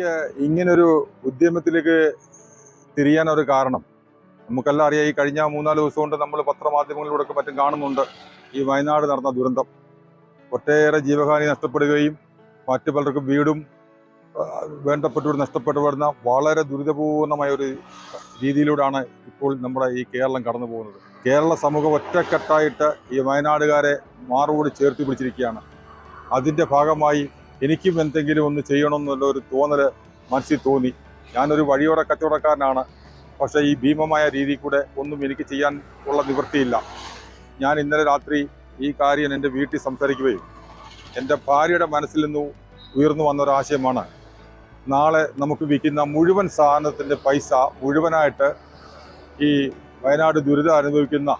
എനിക്ക് ഇങ്ങനൊരു ഉദ്യമത്തിലേക്ക് തിരിയാനൊരു കാരണം നമുക്കെല്ലാം അറിയാം. ഈ കഴിഞ്ഞ 3-4 ദിവസം കൊണ്ട് നമ്മൾ പത്രമാധ്യമങ്ങളിലൂടെ മറ്റും കാണുന്നുണ്ട് ഈ വയനാട് നടന്ന ദുരന്തം. ഒട്ടേറെ ജീവഹാനി നഷ്ടപ്പെടുകയും മറ്റു പലർക്കും വീടും വേണ്ടപ്പെട്ടവർ നഷ്ടപ്പെടുന്ന വളരെ ദുരിതപൂർണമായ ഒരു രീതിയിലൂടെയാണ് ഇപ്പോൾ നമ്മുടെ ഈ കേരളം കടന്നു പോകുന്നത്. കേരള സമൂഹം ഒറ്റക്കെട്ടായിട്ട് ഈ വയനാടുകാരെ മാറോട് ചേർത്ത് പിടിച്ചിരിക്കുകയാണ്. അതിൻ്റെ ഭാഗമായി എനിക്കും എന്തെങ്കിലും ഒന്ന് ചെയ്യണമെന്നുള്ള ഒരു തോന്നൽ മനസ്സിൽ തോന്നി. ഞാനൊരു വഴിയോര കച്ചവടക്കാരനാണ്. പക്ഷേ ഈ ഭീമമായ രീതിയിൽ കൂടെ ഒന്നും എനിക്ക് ചെയ്യാൻ ഉള്ള നിവൃത്തിയില്ല. ഞാൻ ഇന്നലെ രാത്രി ഈ കാര്യം എൻ്റെ വീട്ടിൽ സംസാരിക്കുകയും എൻ്റെ ഭാര്യയുടെ മനസ്സിൽ നിന്ന് ഉയർന്നു വന്നൊരാശയമാണ്, നാളെ നമുക്ക് വിൽക്കുന്ന മുഴുവൻ സാധനത്തിൻ്റെ പൈസ മുഴുവനായിട്ട് ഈ വയനാട് ദുരിതം അനുഭവിക്കുന്ന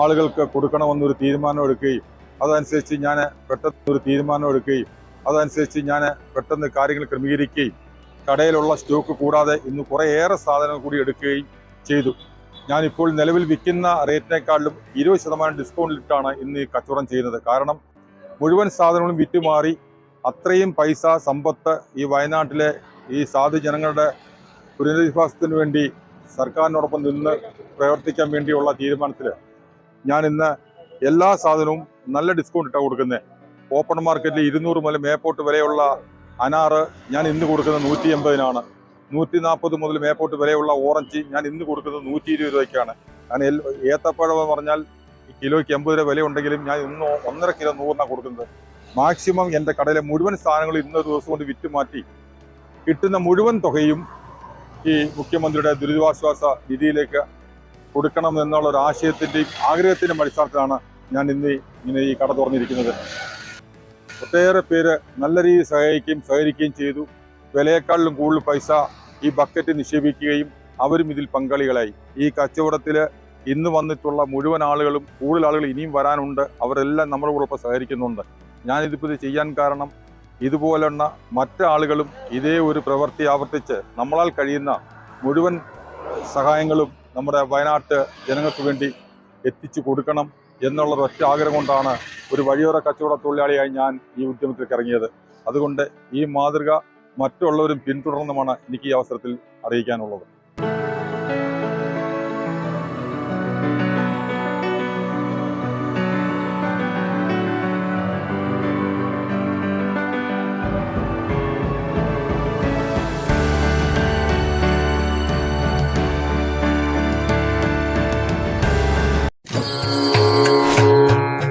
ആളുകൾക്ക് കൊടുക്കണമെന്നൊരു തീരുമാനം എടുക്കുകയും അതനുസരിച്ച് ഞാൻ പെട്ടെന്ന് കാര്യങ്ങൾ ക്രമീകരിക്കുകയും കടയിലുള്ള സ്റ്റോക്ക് കൂടാതെ ഇന്ന് കുറേയേറെ സാധനങ്ങൾ കൂടി എടുക്കുകയും ചെയ്തു. ഞാനിപ്പോൾ നിലവിൽ വിൽക്കുന്ന റേറ്റിനേക്കാളും 20% ഡിസ്കൗണ്ടിലിട്ടാണ് ഇന്ന് ഈ കച്ചവടം ചെയ്യുന്നത്. കാരണം മുഴുവൻ സാധനങ്ങളും വിറ്റുമാറി അത്രയും പൈസ സമ്പത്ത് ഈ വയനാട്ടിലെ ഈ സാധു ജനങ്ങളുടെ പുനരധിവാസത്തിന് വേണ്ടി സർക്കാരിനോടൊപ്പം നിന്ന് പ്രവർത്തിക്കാൻ വേണ്ടിയുള്ള തീരുമാനത്തിൽ ഞാൻ ഇന്ന് എല്ലാ സാധനവും നല്ല ഡിസ്കൗണ്ട് ഇട്ടാണ് കൊടുക്കുന്നത്. ഓപ്പൺ മാർക്കറ്റിൽ 200 മുതൽ മേപ്പോട്ട് വിലയുള്ള അനാറ് ഞാൻ ഇന്ന് കൊടുക്കുന്നത് 180-നാണ്. 140 മുതൽ മേപ്പോട്ട് വിലയുള്ള ഓറഞ്ച് ഞാൻ ഇന്ന് കൊടുക്കുന്നത് 120 രൂപയ്ക്കാണ്. കാരണം ഏത്തപ്പഴം എന്ന് പറഞ്ഞാൽ കിലോയ്ക്ക് 80 രൂപ വില ഉണ്ടെങ്കിലും ഞാൻ ഇന്ന് 1.5 കിലോ 100-നാണ് കൊടുക്കുന്നത്. മാക്സിമം എൻ്റെ കടയിലെ മുഴുവൻ സാധനങ്ങൾ ഇന്നൊരു ദിവസം കൊണ്ട് വിറ്റുമാറ്റി കിട്ടുന്ന മുഴുവൻ തുകയും ഈ മുഖ്യമന്ത്രിയുടെ ദുരിതാശ്വാസ നിധിയിലേക്ക് കൊടുക്കണം എന്നുള്ള ഒരു ആശയത്തിൻ്റെയും ആഗ്രഹത്തിൻ്റെയും അടിസ്ഥാനത്തിലാണ് ഞാൻ ഇന്ന് ഇങ്ങനെ ഈ കട തുറന്നിരിക്കുന്നത്. ഒട്ടേറെ പേര് നല്ല രീതിയിൽ സഹകരിക്കുകയും ചെയ്തു. വിലയേക്കാളിലും കൂടുതൽ പൈസ ഈ ബക്കറ്റ് നിക്ഷേപിക്കുകയും അവരും ഇതിൽ പങ്കാളികളായി. ഈ കച്ചവടത്തിൽ ഇന്ന് വന്നിട്ടുള്ള മുഴുവൻ ആളുകളും കൂടുതൽ ആളുകൾ ഇനിയും വരാനുണ്ട്. അവരെല്ലാം നമ്മുടെ കൂടെ സഹകരിക്കുന്നുണ്ട്. ഞാനിതിപ്പോൾ ഇത് ചെയ്യാൻ കാരണം ഇതുപോലുള്ള മറ്റാളുകളും ഇതേ ഒരു പ്രവൃത്തി ആവർത്തിച്ച് നമ്മളാൽ കഴിയുന്ന മുഴുവൻ സഹായങ്ങളും നമ്മുടെ വയനാട്ട് ജനങ്ങൾക്ക് വേണ്ടി എത്തിച്ചു കൊടുക്കണം എന്നുള്ള ഒറ്റ ആഗ്രഹം കൊണ്ടാണ് ഒരു വഴിയോര കച്ചവട തൊഴിലാളിയായി ഞാൻ ഈ ഉദ്യമത്തിലേക്ക് ഇറങ്ങിയത്. അതുകൊണ്ട് ഈ മാതൃക മറ്റുള്ളവരും പിന്തുടർന്നുമാണ് എനിക്ക് ഈ അവസരത്തിൽ അറിയിക്കാനുള്ളത്.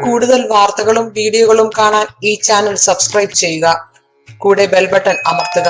കൂടുതൽ വാർത്തകളും വീഡിയോകളും കാണാൻ ഈ ചാനൽ സബ്സ്ക്രൈബ് ചെയ്യുക. കൂടെ ബെൽ ബട്ടൺ അമർത്തുക.